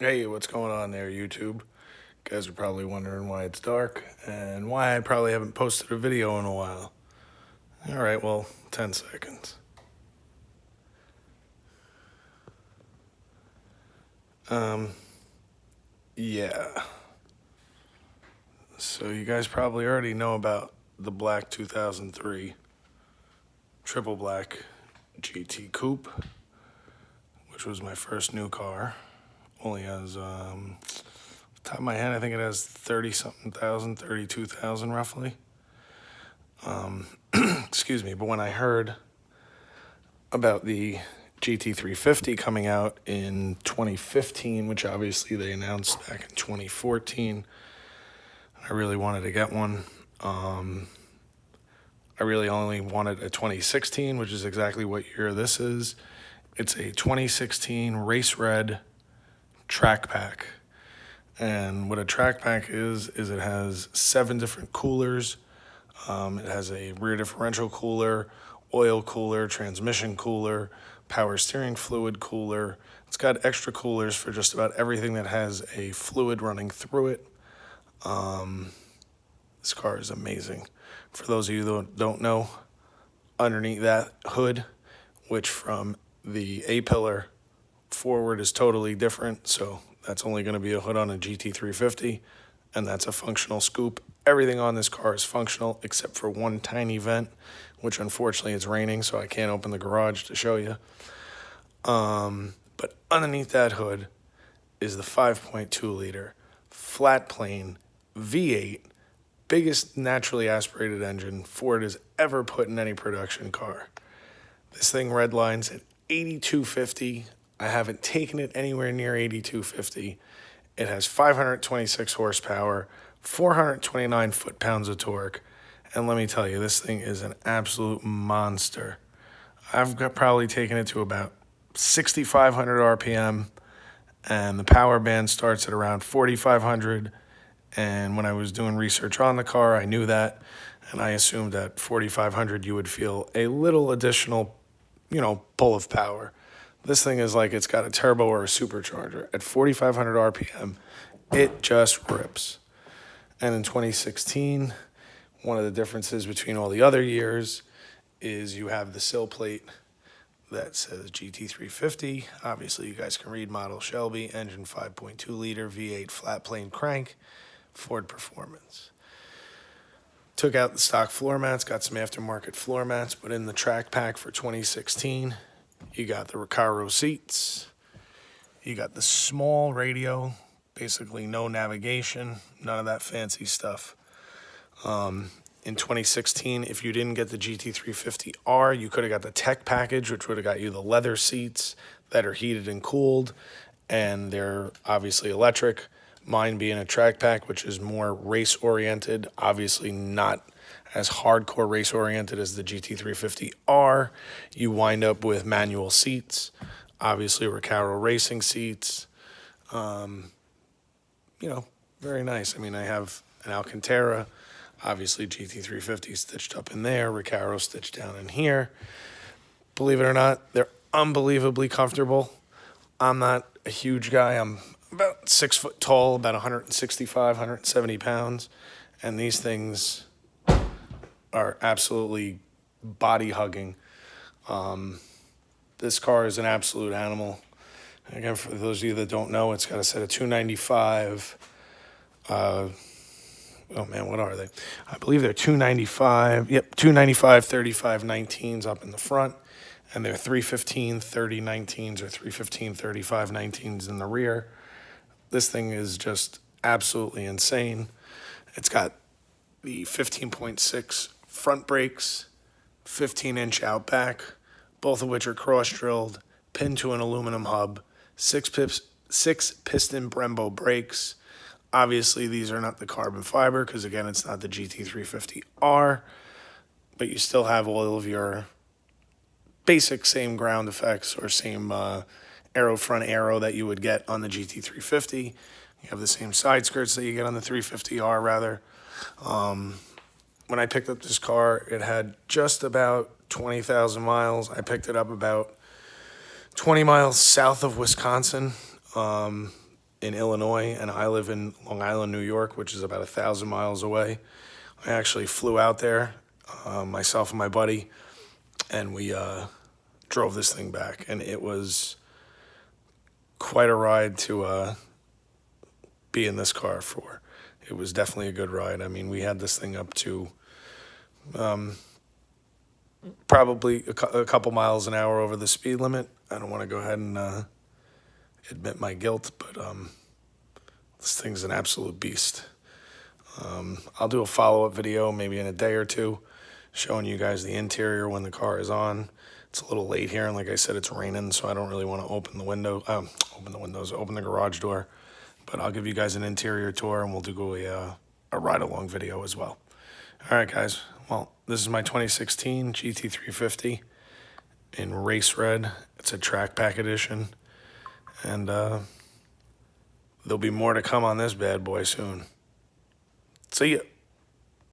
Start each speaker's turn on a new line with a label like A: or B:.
A: Hey, what's going on there, YouTube? You guys are probably wondering why it's dark and why I probably haven't posted a video in a while. All right, well, 10 seconds. Um, yeah. So you guys probably already know about the black 2003 triple black GT Coupe, which was my first new car. Only has, top of my head, I think it has 30 something thousand, 32,000 roughly. Excuse me, but when I heard about the GT350 coming out in 2015, which obviously they announced back in 2014. I really wanted to get one. I really only wanted a 2016, which is exactly what year this is. It's a 2016 race red track pack. And what a track pack is it has 7 different coolers. It has a rear differential cooler, oil cooler, transmission cooler, power steering fluid cooler. It's got extra coolers for just about everything that has a fluid running through it. This car is amazing. For those of you that don't know, underneath that hood, which from the A-pillar forward is totally different, so that's only going to be a hood on a GT350, and that's a functional scoop. Everything on this car is functional except for one tiny vent, which unfortunately it's raining, so I can't open the garage to show you. But underneath that hood is the 5.2 liter flat plane V8, biggest naturally aspirated engine Ford has ever put in any production car. This thing redlines at 8250. I haven't taken it anywhere near 8250. It has 526 horsepower, 429 foot-pounds of torque, and let me tell you, this thing is an absolute monster. Probably taken it to about 6,500 RPM, and the power band starts at around 4,500. And when I was doing research on the car, I knew that, and I assumed at 4,500 you would feel a little additional, pull of power. This thing is like it's got a turbo or a supercharger. At 4,500 RPM, it just rips. And in 2016, one of the differences between all the other years is you have the sill plate that says GT350. Obviously, you guys can read model Shelby, engine 5.2 liter, V8 flat plane crank, Ford Performance. Took out the stock floor mats, got some aftermarket floor mats, but in the track pack for 2016, you got the Recaro seats, you got the small radio, basically no navigation, none of that fancy stuff. In 2016, if you didn't get the GT350R, you could have got the tech package, which would have got you the leather seats that are heated and cooled, and they're obviously electric. Mine being a track pack, which is more race-oriented, obviously not as hardcore race-oriented as the GT350R. You wind up with manual seats, obviously Recaro racing seats. Very nice. I mean, I have an Alcantara, obviously GT350 stitched up in there, Recaro stitched down in here. Believe it or not, they're unbelievably comfortable. I'm not a huge guy. I'm about 6 foot tall, about 165, 170 pounds. And these things are absolutely body hugging. This car is an absolute animal. Again, for those of you that don't know, it's got a set of 295. Oh man, what are they? I believe they're 295. Yep, 295 35 19s up in the front. And they're 315 30 19s or 315 35 19s in the rear. This thing is just absolutely insane. It's got the 15.6 front brakes, 15-inch out back, both of which are cross-drilled, pinned to an aluminum hub, six piston Brembo brakes. Obviously, these are not the carbon fiber because, again, it's not the GT350R, but you still have all of your basic same ground effects or same front aero that you would get on the GT350. You have the same side skirts that you get on the 350R, rather. When I picked up this car, it had just about 20,000 miles. I picked it up about 20 miles south of Wisconsin. in Illinois, and I live in Long Island, New York, which is about 1,000 miles away. I actually flew out there, myself and my buddy, and we drove this thing back, and it was quite a ride to be in this car for. It was definitely a good ride. I mean, we had this thing up to probably a couple miles an hour over the speed limit. I don't want to go ahead and admit my guilt, but this thing's an absolute beast. I'll do a follow-up video maybe in a day or two showing you guys the interior when the car is on. It's a little late here, and like I said, it's raining, so I don't really want to open the garage door. But I'll give you guys an interior tour, and we'll do a ride-along video as well. All right, guys. Well, this is my 2016 GT350 in race red. It's a track pack edition, and there'll be more to come on this bad boy soon. See ya.